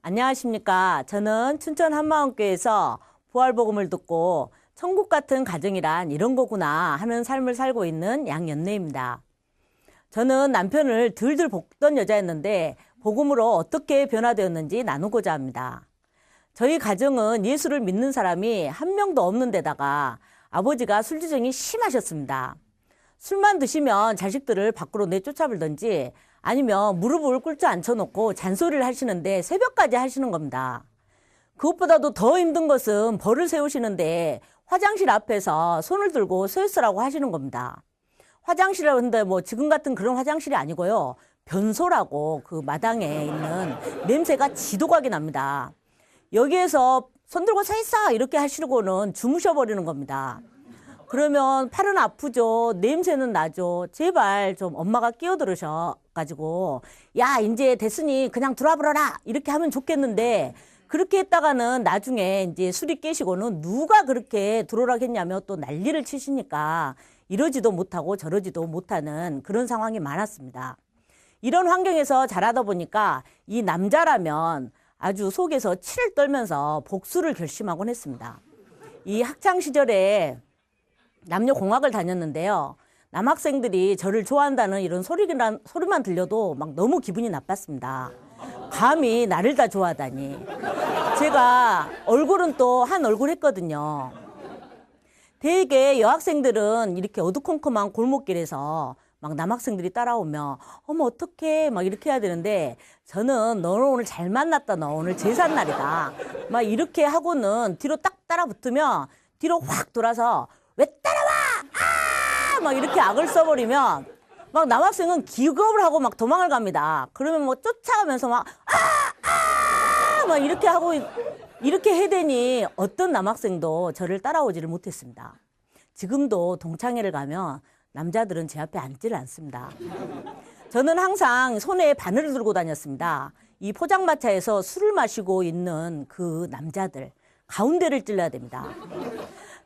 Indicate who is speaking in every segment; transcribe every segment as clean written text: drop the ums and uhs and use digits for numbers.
Speaker 1: 안녕하십니까. 저는 춘천 한마음교회에서 부활복음을 듣고 천국 같은 가정이란 이런 거구나 하는 삶을 살고 있는 양연래입니다. 저는 남편을 들들 볶던 여자였는데 복음으로 어떻게 변화되었는지 나누고자 합니다. 저희 가정은 예수를 믿는 사람이 한 명도 없는 데다가 아버지가 술주정이 심하셨습니다. 술만 드시면 자식들을 밖으로 내쫓아불던지 아니면 무릎을 꿇지 앉혀놓고 잔소리를 하시는데 새벽까지 하시는 겁니다. 그것보다도 더 힘든 것은 벌을 세우시는데 화장실 앞에서 손을 들고 서 있으라고 하시는 겁니다. 화장실이라고 하는데 뭐 지금 같은 그런 화장실이 아니고요. 변소라고 그 마당에 있는 냄새가 지독하게 납니다. 여기에서 손 들고 서 있어 이렇게 하시고는 주무셔버리는 겁니다. 그러면 팔은 아프죠. 냄새는 나죠. 제발 좀 엄마가 끼어들으셔가지고 야 이제 됐으니 그냥 들어와버려라 이렇게 하면 좋겠는데 그렇게 했다가는 나중에 이제 술이 깨시고는 누가 그렇게 들어오라겠냐며 또 난리를 치시니까 이러지도 못하고 저러지도 못하는 그런 상황이 많았습니다. 이런 환경에서 자라다 보니까 이 남자라면 아주 속에서 치를 떨면서 복수를 결심하곤 했습니다. 이 학창시절에 남녀공학을 다녔는데요. 남학생들이 저를 좋아한다는 이런 소리만 들려도 막 너무 기분이 나빴습니다. 감히 나를 다 좋아하다니. 제가 얼굴은 또 한 얼굴 했거든요. 대개 여학생들은 이렇게 어두컴컴한 골목길에서 막 남학생들이 따라오면 어머 어떡해 막 이렇게 해야 되는데 저는 너는 오늘 잘 만났다 너 오늘 제삿날이다 막 이렇게 하고는 뒤로 딱 따라 붙으면 뒤로 확 돌아서 왜 따라와 막 이렇게 악을 써버리면 막 남학생은 기겁을 하고 막 도망을 갑니다. 그러면 뭐 쫓아가면서 막 막 이렇게 하고 이렇게 해대니 어떤 남학생도 저를 따라오지를 못했습니다. 지금도 동창회를 가면 남자들은 제 앞에 앉지를 않습니다. 저는 항상 손에 바늘을 들고 다녔습니다. 이 포장마차에서 술을 마시고 있는 그 남자들 가운데를 찔러야 됩니다.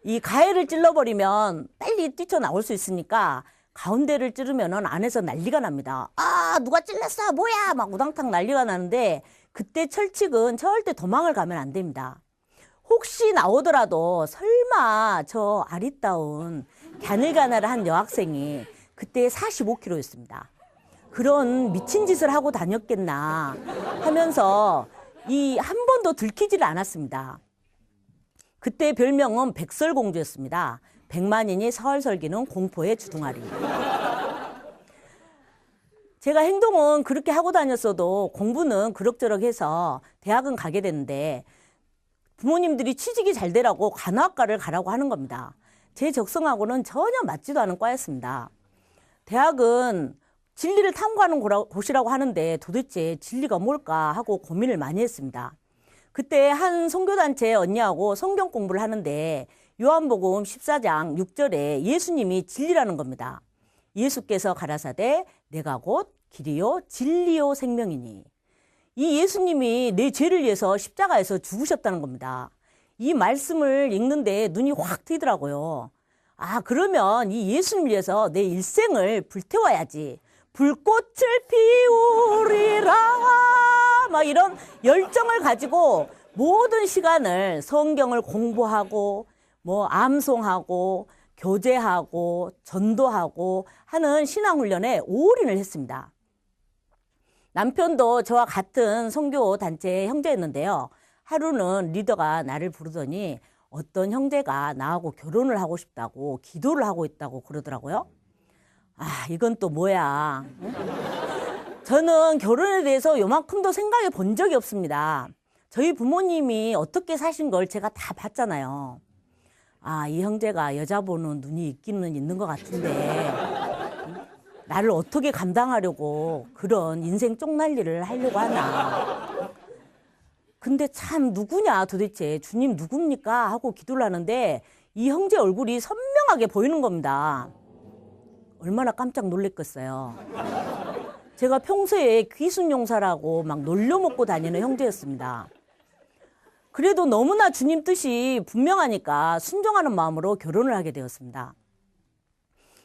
Speaker 1: 이 가해를 찔러버리면 빨리 뛰쳐나올 수 있으니까 가운데를 찌르면 안에서 난리가 납니다. 아 누가 찔렀어 뭐야 막 우당탕 난리가 나는데 그때 철칙은 절대 도망을 가면 안 됩니다. 혹시 나오더라도 설마 저 아리따운 가늘가늘한 여학생이 그때 45kg였습니다. 그런 미친 짓을 하고 다녔겠나 하면서 이 한 번도 들키지를 않았습니다. 그때 별명은 백설공주였습니다. 백만인이 설설기는 공포의 주둥아리. 제가 행동은 그렇게 하고 다녔어도 공부는 그럭저럭 해서 대학은 가게 됐는데 부모님들이 취직이 잘 되라고 간호학과를 가라고 하는 겁니다. 제 적성하고는 전혀 맞지도 않은 과였습니다. 대학은 진리를 탐구하는 곳이라고 하는데 도대체 진리가 뭘까 하고 고민을 많이 했습니다. 그때 한 선교단체 언니하고 성경 공부를 하는데 요한복음 14장 6절에 예수님이 진리라는 겁니다. 예수께서 가라사대 내가 곧 길이요 진리요 생명이니. 이 예수님이 내 죄를 위해서 십자가에서 죽으셨다는 겁니다. 이 말씀을 읽는데 눈이 확 트이더라고요. 아 그러면 이 예수님을 위해서 내 일생을 불태워야지. 불꽃을 피우리라 막 이런 열정을 가지고 모든 시간을 성경을 공부하고 뭐 암송하고 교제하고 전도하고 하는 신앙훈련에 올인을 했습니다. 남편도 저와 같은 선교 단체의 형제였는데요. 하루는 리더가 나를 부르더니 어떤 형제가 나하고 결혼을 하고 싶다고 기도를 하고 있다고 그러더라고요. 아 이건 또 뭐야. 저는 결혼에 대해서 요만큼도 생각해 본 적이 없습니다. 저희 부모님이 어떻게 사신 걸 제가 다 봤잖아요. 아, 이 형제가 여자 보는 눈이 있기는 있는 것 같은데 나를 어떻게 감당하려고 그런 인생 쪽날리를 하려고 하나. 근데 참 누구냐 도대체 주님 누굽니까 하고 기도를 하는데 이 형제 얼굴이 선명하게 보이는 겁니다. 얼마나 깜짝 놀랐겠어요. 제가 평소에 귀순용사라고 막 놀려먹고 다니는 형제였습니다. 그래도 너무나 주님 뜻이 분명하니까 순종하는 마음으로 결혼을 하게 되었습니다.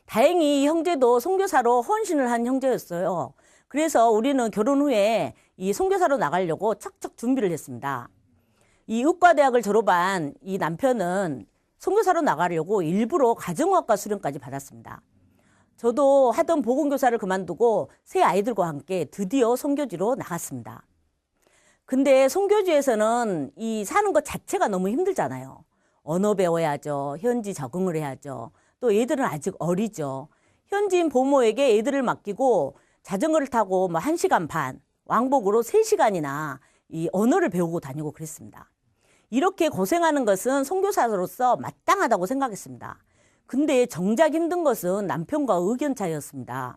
Speaker 1: 다행히 이 형제도 선교사로 헌신을 한 형제였어요. 그래서 우리는 결혼 후에 이 선교사로 나가려고 척척 준비를 했습니다. 이 의과대학을 졸업한 이 남편은 선교사로 나가려고 일부러 가정의학과 수련까지 받았습니다. 저도 하던 보건교사를 그만두고 새 아이들과 함께 드디어 선교지로 나갔습니다. 근데 선교지에서는 이 사는 것 자체가 너무 힘들잖아요. 언어 배워야죠. 현지 적응을 해야죠. 또 애들은 아직 어리죠. 현지인 보모에게 애들을 맡기고 자전거를 타고 1시간 반, 왕복으로 3시간이나 이 언어를 배우고 다니고 그랬습니다. 이렇게 고생하는 것은 선교사로서 마땅하다고 생각했습니다. 근데 정작 힘든 것은 남편과 의견 차이였습니다.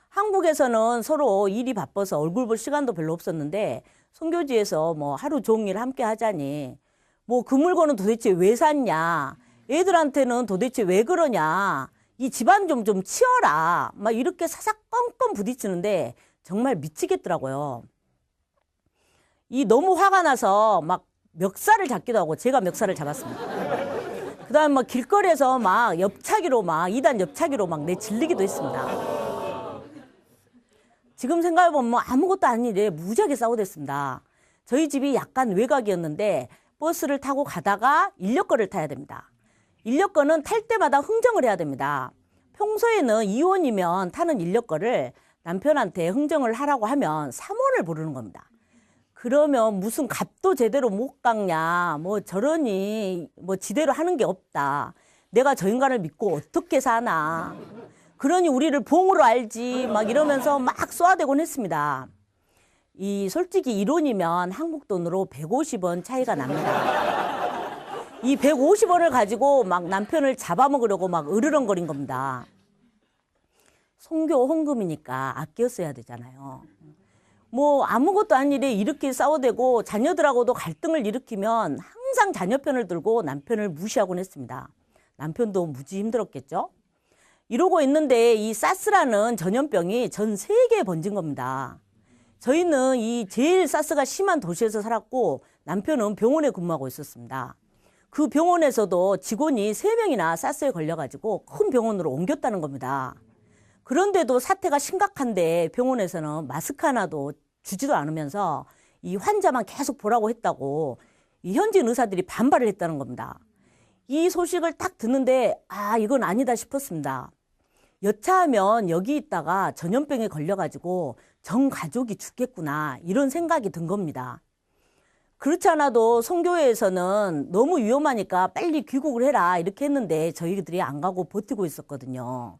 Speaker 1: 한국에서는 서로 일이 바빠서 얼굴 볼 시간도 별로 없었는데 선교지에서 하루 종일 함께 하자니 그 물건은 도대체 왜 샀냐, 애들한테는 도대체 왜 그러냐, 이 집안 좀 치워라, 이렇게 사사건건 부딪히는데 정말 미치겠더라고요. 이 너무 화가 나서 멱살을 잡기도 하고 제가 멱살을 잡았습니다. 그 다음 길거리에서 옆차기로 2단 옆차기로 내질리기도 했습니다. 지금 생각해보면 아무것도 아닌 일에 무지하게 싸우댔습니다. 저희 집이 약간 외곽이었는데 버스를 타고 가다가 인력거를 타야 됩니다. 인력거는 탈 때마다 흥정을 해야 됩니다. 평소에는 이원이면 타는 인력거를 남편한테 흥정을 하라고 하면 3원을 부르는 겁니다. 그러면 무슨 값도 제대로 못 깎냐, 저러니 지대로 하는 게 없다. 내가 저 인간을 믿고 어떻게 사나. 그러니 우리를 봉으로 알지, 이러면서 쏘아대곤 했습니다. 솔직히 이론이면 한국 돈으로 150원 차이가 납니다. 이 150원을 가지고 남편을 잡아먹으려고 으르렁거린 겁니다. 선교 헌금이니까 아껴 써야 되잖아요. 아무것도 아닌 일에 이렇게 싸워대고 자녀들하고도 갈등을 일으키면 항상 자녀 편을 들고 남편을 무시하곤 했습니다. 남편도 무지 힘들었겠죠? 이러고 있는데 이 사스라는 전염병이 전 세계에 번진 겁니다. 저희는 이 제일 사스가 심한 도시에서 살았고 남편은 병원에 근무하고 있었습니다. 그 병원에서도 직원이 3명이나 사스에 걸려가지고 큰 병원으로 옮겼다는 겁니다. 그런데도 사태가 심각한데 병원에서는 마스크 하나도 주지도 않으면서 이 환자만 계속 보라고 했다고 이 현지인 의사들이 반발을 했다는 겁니다. 이 소식을 딱 듣는데 이건 아니다 싶었습니다. 여차하면 여기 있다가 전염병에 걸려가지고 전 가족이 죽겠구나 이런 생각이 든 겁니다. 그렇지 않아도 선교회에서는 너무 위험하니까 빨리 귀국을 해라 이렇게 했는데 저희들이 안 가고 버티고 있었거든요.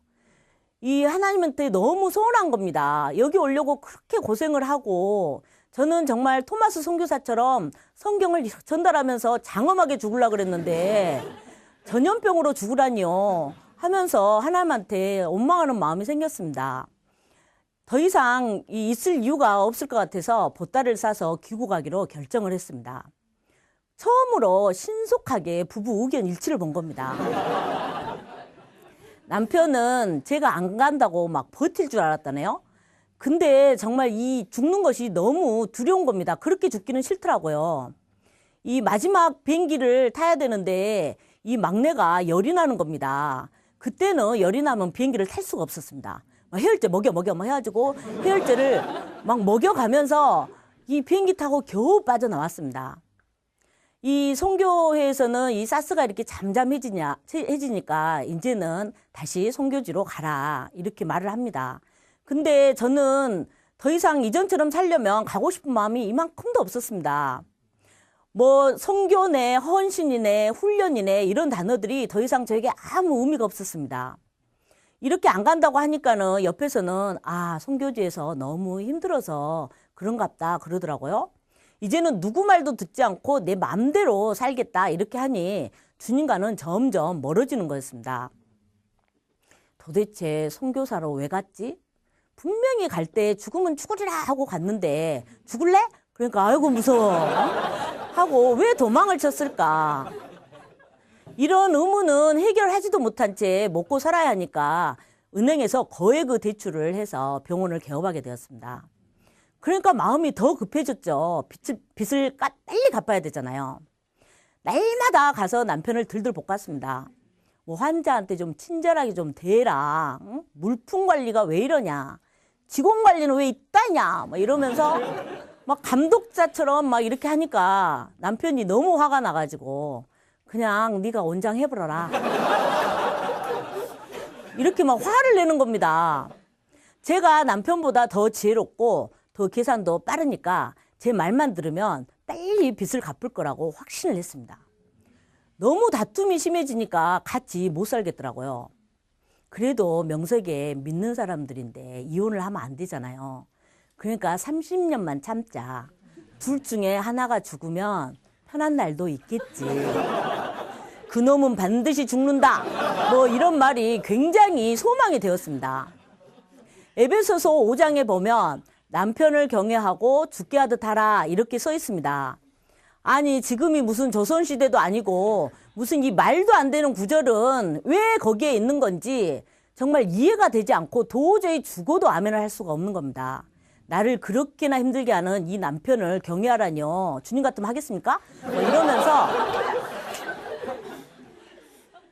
Speaker 1: 이 하나님한테 너무 서운한 겁니다. 여기 오려고 그렇게 고생을 하고 저는 정말 토마스 선교사처럼 성경을 전달하면서 장엄하게 죽으려고 그랬는데 전염병으로 죽으라니요 하면서 하나님한테 원망하는 마음이 생겼습니다. 더 이상 있을 이유가 없을 것 같아서 보따리를 싸서 귀국하기로 결정을 했습니다. 처음으로 신속하게 부부 의견 일치를 본 겁니다. 남편은 제가 안 간다고 버틸 줄 알았다네요. 근데 정말 이 죽는 것이 너무 두려운 겁니다. 그렇게 죽기는 싫더라고요. 이 마지막 비행기를 타야 되는데 이 막내가 열이 나는 겁니다. 그때는 열이 나면 비행기를 탈 수가 없었습니다. 해열제 먹여 해가지고 해열제를 먹여가면서 이 비행기 타고 겨우 빠져나왔습니다. 이 선교회에서는 이 사스가 이렇게 잠잠해지니까 이제는 다시 선교지로 가라 이렇게 말을 합니다. 근데 저는 더 이상 이전처럼 살려면 가고 싶은 마음이 이만큼도 없었습니다. 선교네, 헌신이네, 훈련이네 이런 단어들이 더 이상 저에게 아무 의미가 없었습니다. 이렇게 안 간다고 하니까는 옆에서는 선교지에서 너무 힘들어서 그런갑다 그러더라고요. 이제는 누구 말도 듣지 않고 내 마음대로 살겠다 이렇게 하니 주님과는 점점 멀어지는 거였습니다. 도대체 선교사로 왜 갔지? 분명히 갈 때 죽으면 죽으리라 하고 갔는데 죽을래? 그러니까 아이고 무서워 하고 왜 도망을 쳤을까? 이런 의문은 해결하지도 못한 채 먹고 살아야 하니까 은행에서 거액의 대출을 해서 병원을 개업하게 되었습니다. 그러니까 마음이 더 급해졌죠. 빚을 빨리 갚아야 되잖아요. 날마다 가서 남편을 들들 볶았습니다. 환자한테 좀 친절하게 좀 대라. 응? 물품 관리가 왜 이러냐. 직원 관리는 왜 있다냐 막 이러면서 막 감독자처럼 막 이렇게 하니까 남편이 너무 화가 나가지고 그냥 네가 원장 해보라라 이렇게 막 화를 내는 겁니다. 제가 남편보다 더 지혜롭고 더 계산도 빠르니까 제 말만 들으면 빨리 빚을 갚을 거라고 확신을 했습니다. 너무 다툼이 심해지니까 같이 못 살겠더라고요. 그래도 명색에 믿는 사람들인데 이혼을 하면 안 되잖아요. 그러니까 30년만 참자. 둘 중에 하나가 죽으면 편한 날도 있겠지. 그놈은 반드시 죽는다. 뭐 이런 말이 굉장히 소망이 되었습니다. 에베소서 5장에 보면 남편을 경외하고 죽게 하듯 하라 이렇게 써 있습니다. 아니 지금이 무슨 조선시대도 아니고 무슨 이 말도 안 되는 구절은 왜 거기에 있는 건지 정말 이해가 되지 않고 도저히 죽어도 아멘을 할 수가 없는 겁니다. 나를 그렇게나 힘들게 하는 이 남편을 경외하라뇨. 주님 같으면 하겠습니까? 뭐 이러면서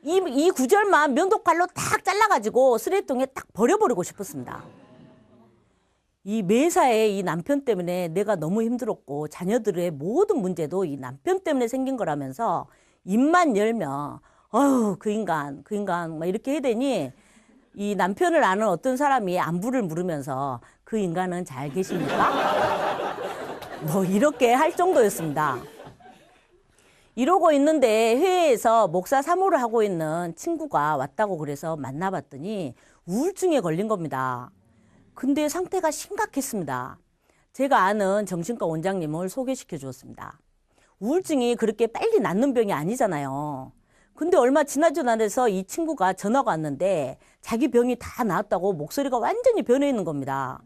Speaker 1: 이 구절만 면도칼로 딱 잘라가지고 쓰레기통에 딱 버려버리고 싶었습니다. 이 매사에 이 남편 때문에 내가 너무 힘들었고 자녀들의 모든 문제도 이 남편 때문에 생긴 거라면서 입만 열면 어휴 그 인간 막 이렇게 해대니 이 남편을 아는 어떤 사람이 안부를 물으면서 그 인간은 잘 계십니까? 뭐 이렇게 할 정도였습니다. 이러고 있는데 회의에서 목사 사모를 하고 있는 친구가 왔다고 그래서 만나봤더니 우울증에 걸린 겁니다. 근데 상태가 심각했습니다. 제가 아는 정신과 원장님을 소개시켜 주었습니다. 우울증이 그렇게 빨리 낫는 병이 아니잖아요. 근데 얼마 지나지도 않아서 이 친구가 전화가 왔는데 자기 병이 다 나았다고 목소리가 완전히 변해 있는 겁니다.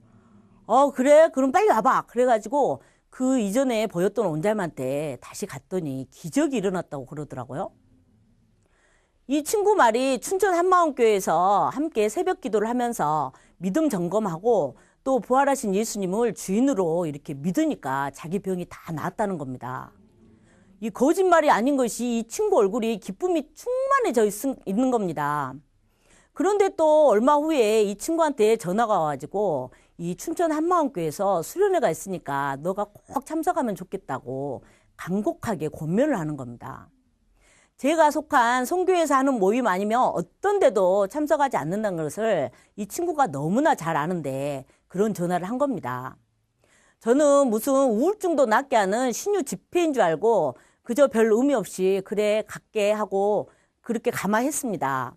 Speaker 1: 그래? 그럼 빨리 와봐. 그래가지고 그 이전에 보였던 원장님한테 다시 갔더니 기적이 일어났다고 그러더라고요. 이 친구 말이 춘천 한마음교회에서 함께 새벽 기도를 하면서 믿음 점검하고 또 부활하신 예수님을 주인으로 이렇게 믿으니까 자기 병이 다 나았다는 겁니다. 이 거짓말이 아닌 것이 이 친구 얼굴이 기쁨이 충만해져 있는 겁니다. 그런데 또 얼마 후에 이 친구한테 전화가 와가지고 이 춘천 한마음교회에서 수련회가 있으니까 너가 꼭 참석하면 좋겠다고 간곡하게 권면을 하는 겁니다. 제가 속한 선교회에서 하는 모임 아니면 어떤 데도 참석하지 않는다는 것을 이 친구가 너무나 잘 아는데 그런 전화를 한 겁니다. 저는 무슨 우울증도 낫게 하는 신유 집회인 줄 알고 그저 별 의미 없이 그래 갈게 하고 그렇게 감화했습니다.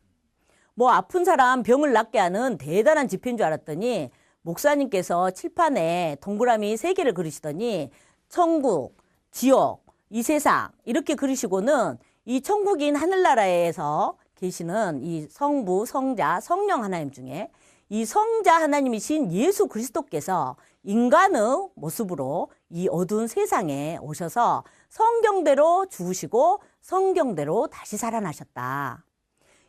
Speaker 1: 뭐 아픈 사람 병을 낫게 하는 대단한 집회인 줄 알았더니 목사님께서 칠판에 동그라미 3개를 그리시더니 천국, 지옥, 이 세상 이렇게 그리시고는 이 천국인 하늘나라에서 계시는 이 성부, 성자, 성령 하나님 중에 이 성자 하나님이신 예수 그리스도께서 인간의 모습으로 이 어두운 세상에 오셔서 성경대로 죽으시고 성경대로 다시 살아나셨다.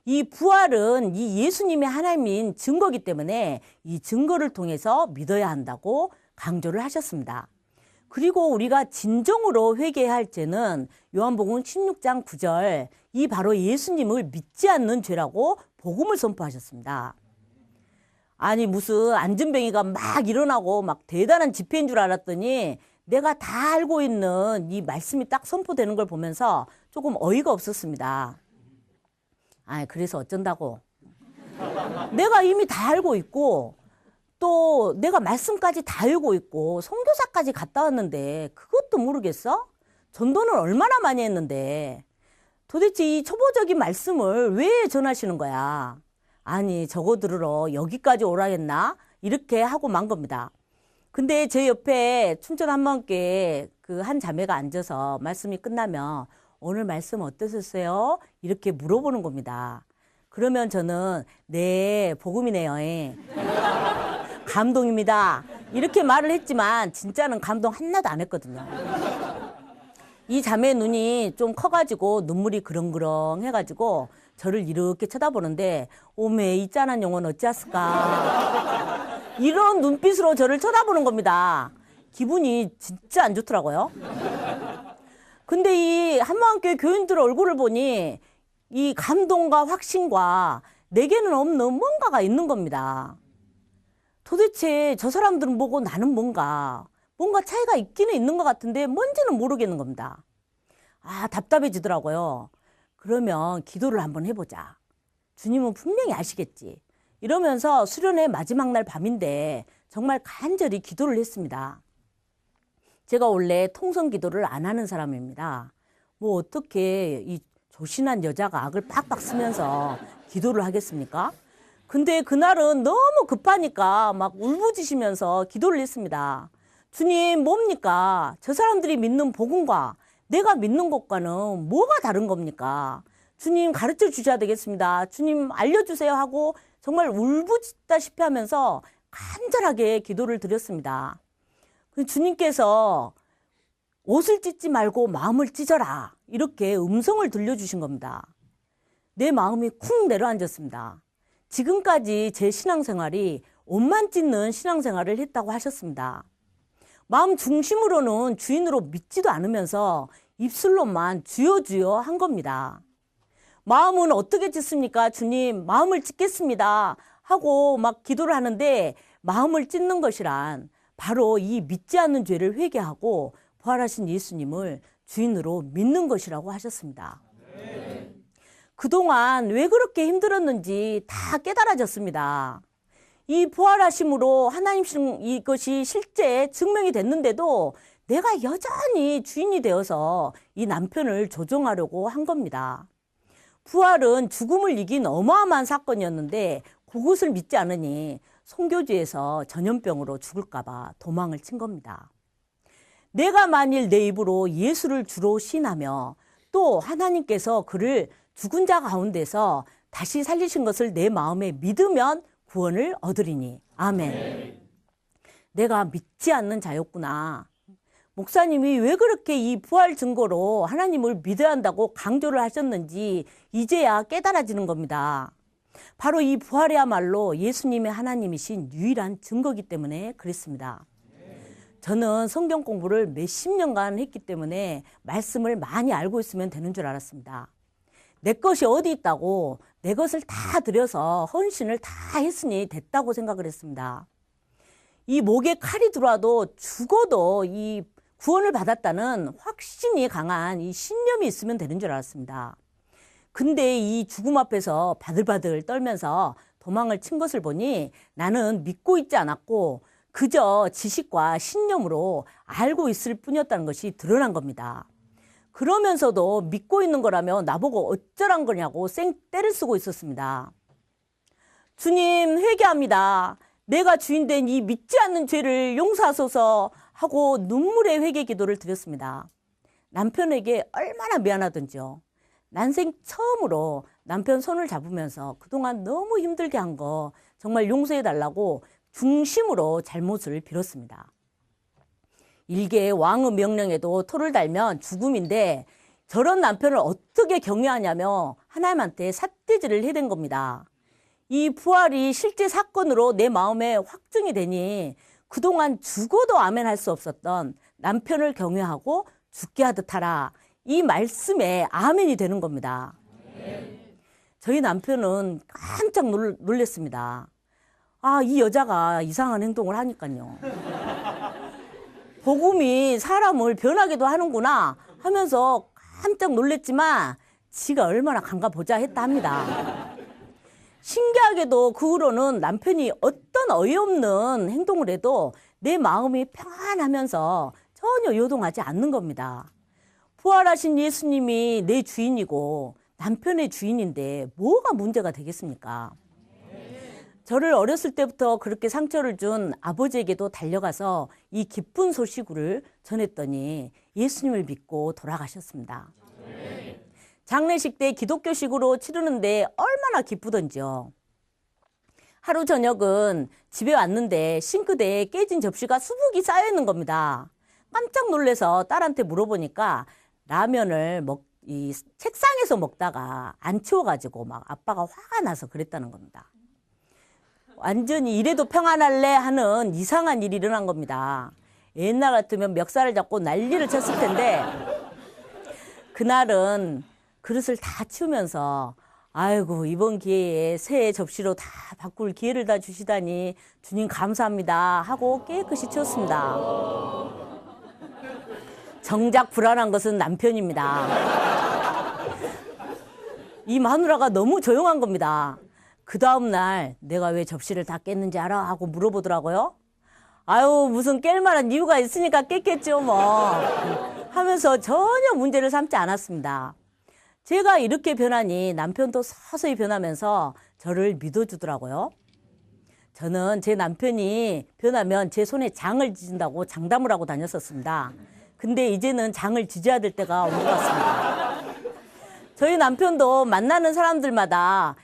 Speaker 1: 이 부활은 이 예수님의 하나님인 증거이기 때문에 이 증거를 통해서 믿어야 한다고 강조를 하셨습니다. 그리고 우리가 진정으로 회개해야 할 죄는 요한복음 16장 9절 이 바로 예수님을 믿지 않는 죄라고 복음을 선포하셨습니다. 아니 무슨 안전뱅이가 막 일어나고 막 대단한 집회인 줄 알았더니 내가 다 알고 있는 이 말씀이 딱 선포되는 걸 보면서 조금 어이가 없었습니다. 그래서 어쩐다고. 내가 이미 다 알고 있고 또 내가 말씀까지 다 알고 있고 선교사까지 갔다 왔는데 그것도 모르겠어? 전도는 얼마나 많이 했는데 도대체 이 초보적인 말씀을 왜 전하시는 거야? 아니 저거 들으러 여기까지 오라 했나? 이렇게 하고 만 겁니다. 근데 제 옆에 춘천 한마음교회 그 한 자매가 앉아서 말씀이 끝나면 오늘 말씀 어떠셨어요? 이렇게 물어보는 겁니다. 그러면 저는 네 복음이네요. 감동입니다. 이렇게 말을 했지만 진짜는 감동 하나도 안 했거든요. 이 자매 눈이 좀 커가지고 눈물이 그렁그렁 해가지고 저를 이렇게 쳐다보는데 오메 이 짠한 영혼 어찌했을까 이런 눈빛으로 저를 쳐다보는 겁니다. 기분이 진짜 안 좋더라고요. 근데 이 한마음교회 교인들 얼굴을 보니 이 감동과 확신과 내게는 없는 뭔가가 있는 겁니다. 도대체 저 사람들은 뭐고 나는 뭔가 차이가 있기는 있는 것 같은데 뭔지는 모르겠는 겁니다. 답답해지더라고요. 그러면 기도를 한번 해보자. 주님은 분명히 아시겠지. 이러면서 수련회 마지막 날 밤인데 정말 간절히 기도를 했습니다. 제가 원래 통성 기도를 안 하는 사람입니다. 어떻게 이 조신한 여자가 악을 빡빡 쓰면서 기도를 하겠습니까? 근데 그날은 너무 급하니까 막 울부짖으면서 기도를 했습니다. 주님, 뭡니까? 저 사람들이 믿는 복음과 내가 믿는 것과는 뭐가 다른 겁니까? 주님 가르쳐 주셔야 되겠습니다. 주님 알려주세요 하고 정말 울부짖다시피 하면서 간절하게 기도를 드렸습니다. 주님께서 옷을 찢지 말고 마음을 찢어라. 이렇게 음성을 들려주신 겁니다. 내 마음이 쿵 내려앉았습니다. 지금까지 제 신앙생활이 옷만 찢는 신앙생활을 했다고 하셨습니다. 마음 중심으로는 주인으로 믿지도 않으면서 입술로만 주여 주여 한 겁니다. 마음은 어떻게 찢습니까? 주님, 마음을 찢겠습니다. 하고 막 기도를 하는데 마음을 찢는 것이란 바로 이 믿지 않는 죄를 회개하고 부활하신 예수님을 주인으로 믿는 것이라고 하셨습니다. 그동안 왜 그렇게 힘들었는지 다 깨달아졌습니다. 이 부활하심으로 하나님 이것이 실제 증명이 됐는데도 내가 여전히 주인이 되어서 이 남편을 조종하려고 한 겁니다. 부활은 죽음을 이긴 어마어마한 사건이었는데 그것을 믿지 않으니 송교주에서 전염병으로 죽을까 봐 도망을 친 겁니다. 내가 만일 내 입으로 예수를 주로 시인하며 또 하나님께서 그를 죽은 자 가운데서 다시 살리신 것을 내 마음에 믿으면 구원을 얻으리니. 아멘. 내가 믿지 않는 자였구나. 목사님이 왜 그렇게 이 부활 증거로 하나님을 믿어야 한다고 강조를 하셨는지 이제야 깨달아지는 겁니다. 바로 이 부활이야말로 예수님의 하나님이신 유일한 증거이기 때문에 그랬습니다. 저는 성경 공부를 몇십 년간 했기 때문에 말씀을 많이 알고 있으면 되는 줄 알았습니다. 내 것이 어디 있다고 내 것을 다 들여서 헌신을 다 했으니 됐다고 생각을 했습니다. 이 목에 칼이 들어와도 죽어도 이 구원을 받았다는 확신이 강한 이 신념이 있으면 되는 줄 알았습니다. 근데 이 죽음 앞에서 바들바들 떨면서 도망을 친 것을 보니 나는 믿고 있지 않았고 그저 지식과 신념으로 알고 있을 뿐이었다는 것이 드러난 겁니다. 그러면서도 믿고 있는 거라며 나보고 어쩌란 거냐고 쌩떼를 쓰고 있었습니다. 주님, 회개합니다. 내가 주인된 이 믿지 않는 죄를 용서하소서 하고 눈물의 회개 기도를 드렸습니다. 남편에게 얼마나 미안하던지요. 난생 처음으로 남편 손을 잡으면서 그동안 너무 힘들게 한 거 정말 용서해달라고 중심으로 잘못을 빌었습니다. 일개 왕의 명령에도 토를 달면 죽음인데 저런 남편을 어떻게 경외하냐며 하나님한테 삿대질을 해댄 겁니다. 이 부활이 실제 사건으로 내 마음에 확증이 되니 그동안 죽어도 아멘 할 수 없었던 남편을 경외하고 죽게 하듯 하라. 이 말씀에 아멘이 되는 겁니다. 저희 남편은 깜짝 놀랐습니다. 이 여자가 이상한 행동을 하니까요. 복음이 사람을 변하기도 하는구나 하면서 깜짝 놀랐지만 지가 얼마나 간가 보자 했다 합니다. 신기하게도 그 후로는 남편이 어떤 어이없는 행동을 해도 내 마음이 평안하면서 전혀 요동하지 않는 겁니다. 부활하신 예수님이 내 주인이고 남편의 주인인데 뭐가 문제가 되겠습니까? 저를 어렸을 때부터 그렇게 상처를 준 아버지에게도 달려가서 이 기쁜 소식을 전했더니 예수님을 믿고 돌아가셨습니다. 장례식 때 기독교식으로 치르는데 얼마나 기쁘던지요. 하루 저녁은 집에 왔는데 싱크대에 깨진 접시가 수북이 쌓여 있는 겁니다. 깜짝 놀라서 딸한테 물어보니까 라면을 이 책상에서 먹다가 안 치워가지고 막 아빠가 화가 나서 그랬다는 겁니다. 완전히 이래도 평안할래 하는 이상한 일이 일어난 겁니다. 옛날 같으면 멱살을 잡고 난리를 쳤을 텐데 그날은 그릇을 다 치우면서 아이고, 이번 기회에 새 접시로 다 바꿀 기회를 다 주시다니 주님 감사합니다 하고 깨끗이 치웠습니다. 정작 불안한 것은 남편입니다. 이 마누라가 너무 조용한 겁니다. 그 다음날 내가 왜 접시를 다 깼는지 알아? 하고 물어보더라고요. 아유, 무슨 깰 만한 이유가 있으니까 깼겠죠 뭐 하면서 전혀 문제를 삼지 않았습니다. 제가 이렇게 변하니 남편도 서서히 변하면서 저를 믿어주더라고요. 저는 제 남편이 변하면 제 손에 장을 지진다고 장담을 하고 다녔었습니다. 근데 이제는 장을 지져야 될 때가 온 것 같습니다. 저희 남편도 만나는 사람들마다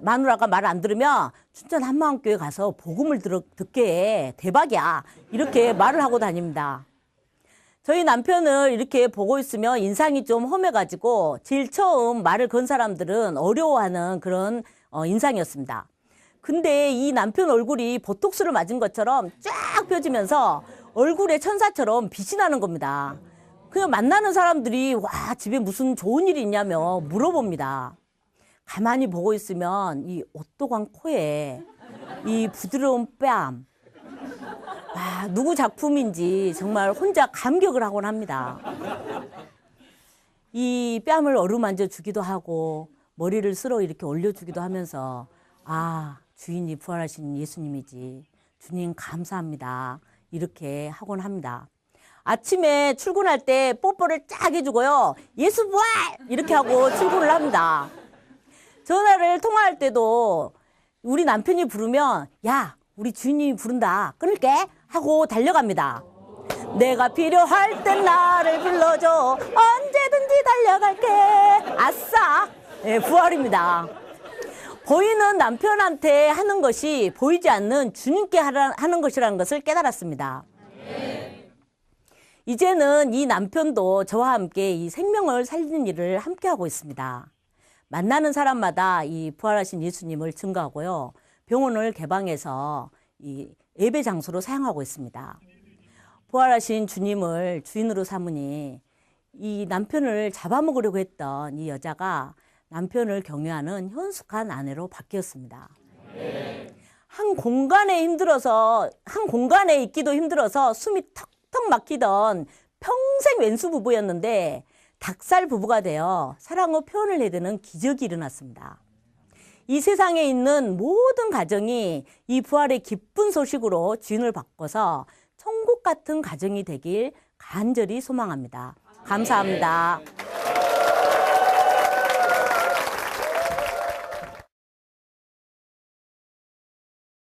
Speaker 1: 마누라가 말 안 들으면 춘천 한마음교회 가서 복음을 듣게 해. 대박이야. 이렇게 말을 하고 다닙니다. 저희 남편을 이렇게 보고 있으면 인상이 좀 험해가지고 제일 처음 말을 건 사람들은 어려워하는 그런 인상이었습니다. 근데 이 남편 얼굴이 보톡스를 맞은 것처럼 쫙 펴지면서 얼굴에 천사처럼 빛이 나는 겁니다. 그냥 만나는 사람들이 와, 집에 무슨 좋은 일이 있냐며 물어봅니다. 가만히 보고 있으면 이 오똑한 코에 이 부드러운 뺨, 와, 누구 작품인지 정말 혼자 감격을 하곤 합니다. 이 뺨을 어루만져 주기도 하고 머리를 쓸어 이렇게 올려주기도 하면서 아, 주인이 부활하신 예수님이지. 주님 감사합니다. 이렇게 하곤 합니다. 아침에 출근할 때 뽀뽀를 쫙 해주고요. 예수 부활! 이렇게 하고 출근을 합니다. 전화를 통화할 때도 우리 남편이 부르면 야, 우리 주인님이 부른다. 끊을게. 하고 달려갑니다. 내가 필요할 땐 나를 불러줘. 언제든지 달려갈게. 아싸. 네, 부활입니다. 보이는 남편한테 하는 것이 보이지 않는 주님께 하는 것이라는 것을 깨달았습니다. 이제는 이 남편도 저와 함께 이 생명을 살리는 일을 함께 하고 있습니다. 만나는 사람마다 이 부활하신 예수님을 증거하고요. 병원을 개방해서 이 예배 장소로 사용하고 있습니다. 부활하신 주님을 주인으로 삼으니 이 남편을 잡아먹으려고 했던 이 여자가 남편을 경외하는 현숙한 아내로 바뀌었습니다. 한 공간에 있기도 힘들어서 숨이 턱턱 막히던 평생 왼수 부부였는데 닭살 부부가 되어 사랑으로 표현을 해대는 기적이 일어났습니다. 이 세상에 있는 모든 가정이 이 부활의 기쁜 소식으로 주인을 바꿔서 천국 같은 가정이 되길 간절히 소망합니다. 감사합니다.